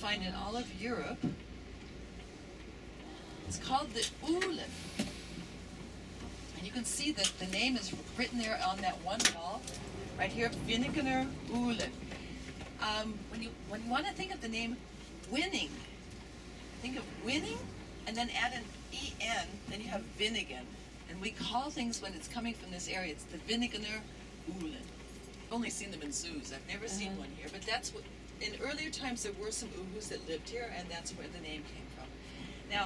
find in all of Europe. It's called the Uhlen. And you can see that the name is written there on that one wall, right here, Winninger-Uhlen. When you want to think of the name winning, think of winning and then add an en, then you have Winningen. And we call things when it's coming from this area, it's the Winninger-Uhlen. I've only seen them in zoos. I've never seen one here, but that's what, in earlier times there were some Uhus that lived here, and that's where the name came from. Now,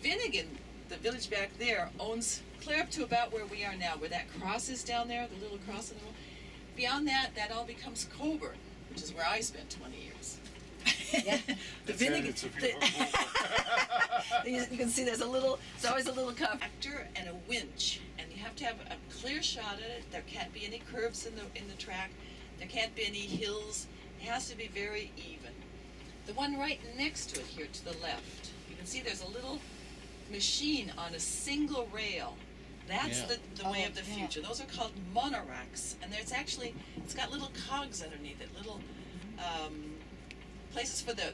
Winningen, the village back there, owns clear up to about where we are now, where that cross is down there, the little cross in the middle. Beyond that, that all becomes Kobern, which is where I spent 20 years. Yeah. The Winningen. You can see there's always a little tractor and a winch, and you have to have a clear shot at it. There can't be any curves in the track. There can't be any hills. It has to be very even. The one right next to it here to the left, you can see there's a little machine on a single rail. That's the way of the future. Those are called monoracks, and it's got little cogs underneath it, little places for the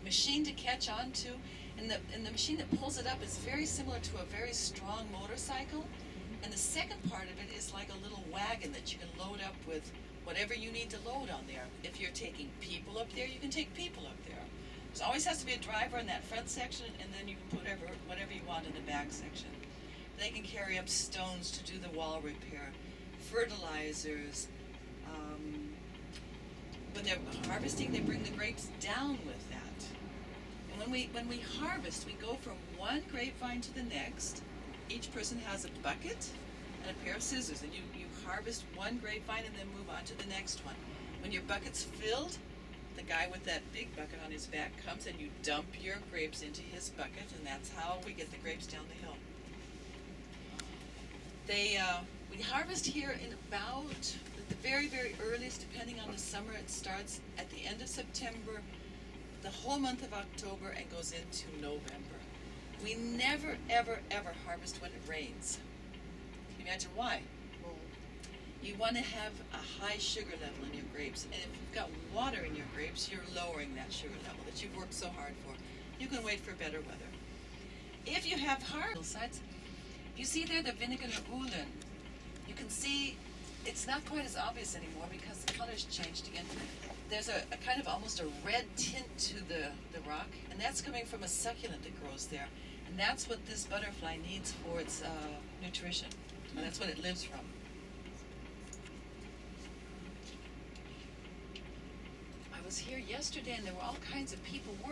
machine to catch on to, and the machine that pulls it up is very similar to a very strong motorcycle, and the second part of it is like a little wagon that you can load up with whatever you need to load on there. If you're taking people up there, you can take people up there. There always has to be a driver in that front section, and then you can put whatever you want in the back section. They can carry up stones to do the wall repair, fertilizers. When they're harvesting, they bring the grapes down with that. And when we harvest, we go from one grapevine to the next. Each person has a bucket and a pair of scissors, and you harvest one grapevine and then move on to the next one. When your bucket's filled, the guy with that big bucket on his back comes and you dump your grapes into his bucket, and that's how we get the grapes down the hill. We harvest here in about, at the very, very earliest, depending on the summer, it starts at the end of September, the whole month of October, and goes into November. We never, ever, ever harvest when it rains. Can you imagine why? You want to have a high sugar level in your grapes, and if you've got water in your grapes, you're lowering that sugar level that you've worked so hard for. You can wait for better weather. If you have hard hillsides, if you see there the Winninger-Uhlen, you can see it's not quite as obvious anymore because the color's changed again. There's a kind of almost a red tint to the rock, and that's coming from a succulent that grows there. And that's what this butterfly needs for its nutrition. And that's what it lives from. I was here yesterday, and there were all kinds of people working.